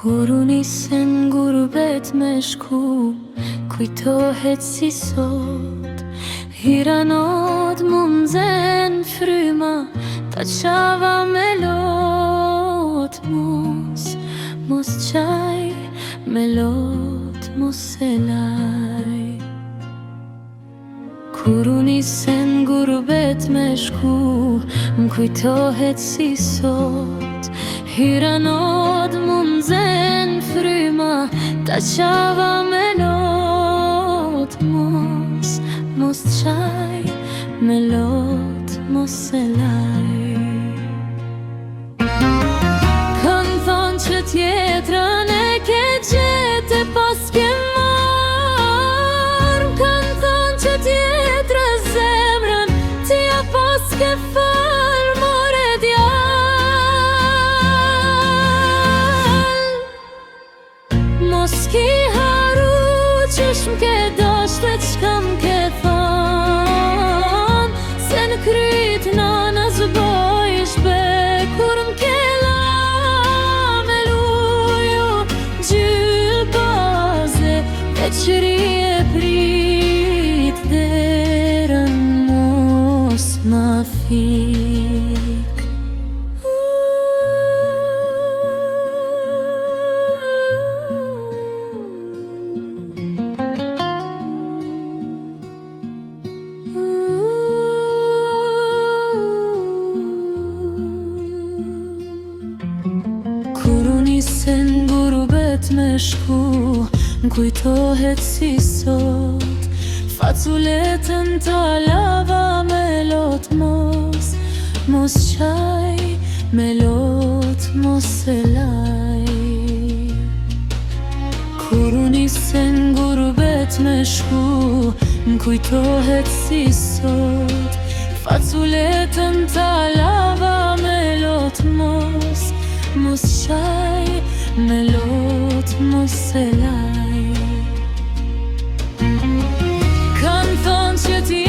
Kur u nisen gurbet me shku, kujtohet si sot. Hiranot mund zen fryma, ta qava me lot. Mos qaj me lot, mos e laj. Kur u nisen gurbet me shku, m'kujtohet si sot. Hiranot mund zen fryma, ta qava me lot. Mos qaj me lot, mos e laj. Kanë thonë që tjetrën e ke gjete pas ke marrë. Kanë thonë që tjetrë zemrën ti ja pas ke falë, more djallë. Mos ki haru qysh m'ke dasht e qka m'ke thonë, se në kryt nanës bojsh be kur m'ke la me luju gjyll baze. Veçri e prit derën mos ma fik. Kur u nisen gurbet me shku, m'kujtohet si sot. Faculetën ta lava me lot. Mos qaj me lot, mos e laj. Kur u nisen gurbet me shku, m'kujtohet si sot. Faculetën ta lava me lot. Mos qaj me lot, mos e laj. Kanë thonë që ti